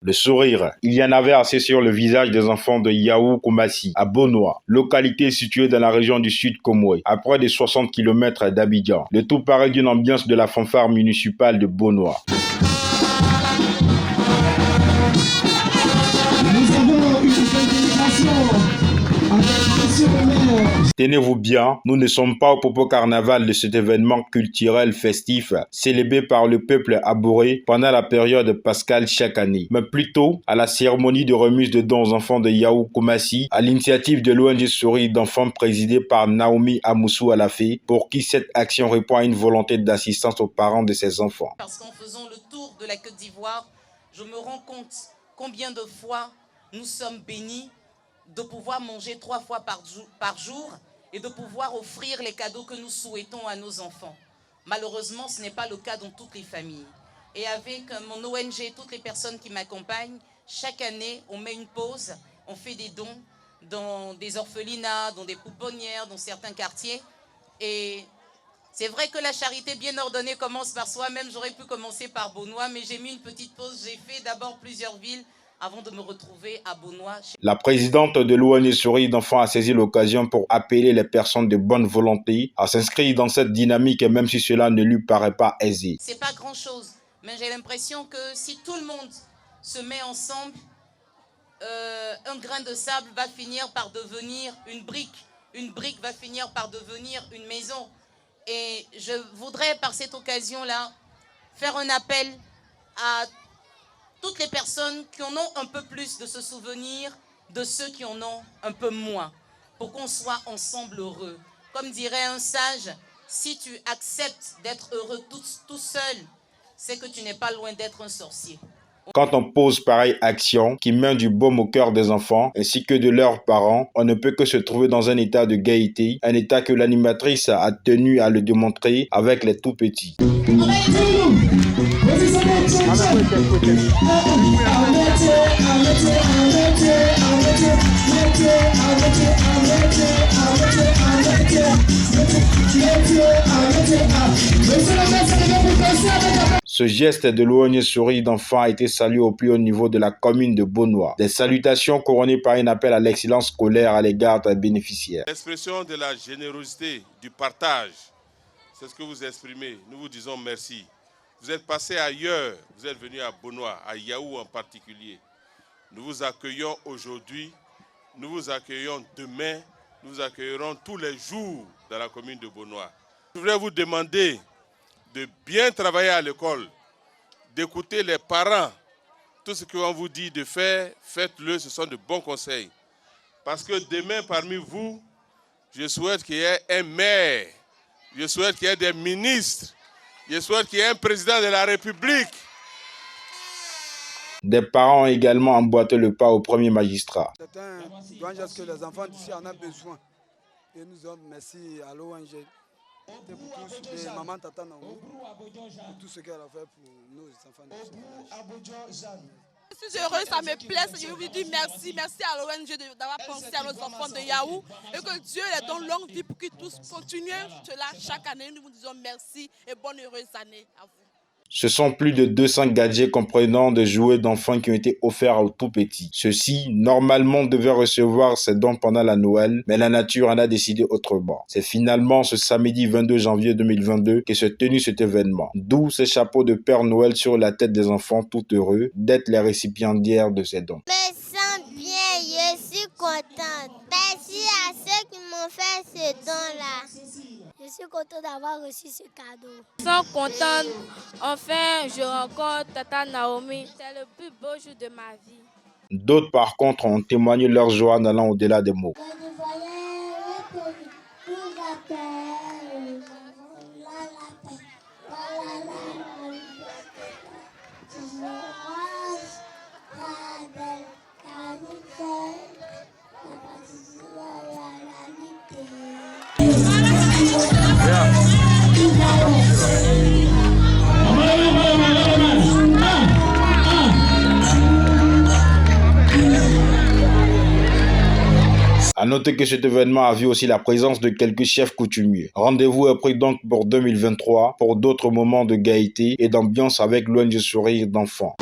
Le sourire, il y en avait assez sur le visage des enfants de Yahou Koumassi, à Bonoa, localité située dans la région du Sud Komoué, à près de 60 km d'Abidjan. Le tout paraît d'une ambiance de la fanfare municipale de Bonoa. Nous avons une délégation. Tenez-vous bien, nous ne sommes pas au propos carnaval de cet événement culturel festif célébré par le peuple abouré pendant la période pascale chaque année, mais plutôt à la cérémonie de remise de dons aux enfants de Yahou Koumassi à l'initiative de l'ONG Sourire d'enfants présidée par Naomi Amoussou Alafé, pour qui cette action répond à une volonté d'assistance aux parents de ces enfants. Parce qu'en faisant le tour de la Côte d'Ivoire, je me rends compte combien de fois nous sommes bénis de pouvoir manger 3 fois par jour et de pouvoir offrir les cadeaux que nous souhaitons à nos enfants. Malheureusement, ce n'est pas le cas dans toutes les familles. Et avec mon ONG, toutes les personnes qui m'accompagnent, chaque année, on met une pause, on fait des dons dans des orphelinats, dans des pouponnières, dans certains quartiers. Et c'est vrai que la charité bien ordonnée commence par soi-même. J'aurais pu commencer par Bonoa, mais j'ai mis une petite pause. J'ai fait d'abord plusieurs villes avant de me retrouver à Bonoa. La présidente de l'ONG Sourire d'enfants a saisi l'occasion pour appeler les personnes de bonne volonté à s'inscrire dans cette dynamique, même si cela ne lui paraît pas aisé. C'est pas grand-chose, mais j'ai l'impression que si tout le monde se met ensemble, un grain de sable va finir par devenir une brique. Une brique va finir par devenir une maison. Et je voudrais, par cette occasion-là, faire un appel à toutes les personnes qui en ont un peu plus de se souvenir de ceux qui en ont un peu moins, pour qu'on soit ensemble heureux. Comme dirait un sage, si tu acceptes d'être heureux tout seul, c'est que tu n'es pas loin d'être un sorcier. Quand on pose pareille action qui met du baume au cœur des enfants ainsi que de leurs parents, on ne peut que se trouver dans un état de gaieté, un état que l'animatrice a tenu à le démontrer avec les tout petits. Ce geste de l'ONG Sourire d'enfants a été salué au plus haut niveau de la commune de Bonoa. Des salutations couronnées par un appel à l'excellence scolaire à l'égard des bénéficiaires. L'expression de la générosité, du partage, c'est ce que vous exprimez. Nous vous disons merci. Vous êtes passé ailleurs, vous êtes venu à Bonoa, à Yahou en particulier. Nous vous accueillons aujourd'hui, nous vous accueillons demain, nous vous accueillerons tous les jours dans la commune de Bonoa. Je voudrais vous demander de bien travailler à l'école, d'écouter les parents. Tout ce qu'on vous dit de faire, faites-le, ce sont de bons conseils. Parce que demain, parmi vous, je souhaite qu'il y ait un maire, je souhaite qu'il y ait des ministres, je souhaite qu'il y ait un président de la République. Des parents ont également emboîté le pas au premier magistrat. C'est un grand geste que les enfants d'ici en ont besoin. Et nous sommes merci à l'ONG. Pour tous, maman Tata Naomi, pour tout ce qu'elle a fait pour nos enfants de ce village. Je suis heureuse, ça me plaît, je lui dis merci à l'ONG d'avoir pensé à nos enfants de Yahou et que Dieu les donne longue vie pour qu'ils tous continuent cela chaque année. Nous vous disons merci et bonne heureuse année à vous. Ce sont plus de 200 gadgets comprenant des jouets d'enfants qui ont été offerts aux tout petits. Ceux-ci, normalement, devaient recevoir ces dons pendant la Noël, mais la nature en a décidé autrement. C'est finalement ce samedi 22 janvier 2022 que s'est tenu cet événement. D'où ces chapeaux de Père Noël sur la tête des enfants tout heureux d'être les récipiendaires de ces dons. Je me sens bien, je suis contente. Merci à ceux qui m'ont fait ce don-là. Je suis contente d'avoir reçu ce cadeau. Je suis contente. Enfin, je rencontre Tata Naomi. C'est le plus beau jour de ma vie. D'autres, par contre, ont témoigné leur joie en allant au-delà des mots. À noter que cet événement a vu aussi la présence de quelques chefs coutumiers. Rendez-vous est pris donc pour 2023 pour d'autres moments de gaieté et d'ambiance avec l'ONG Sourire d'enfants.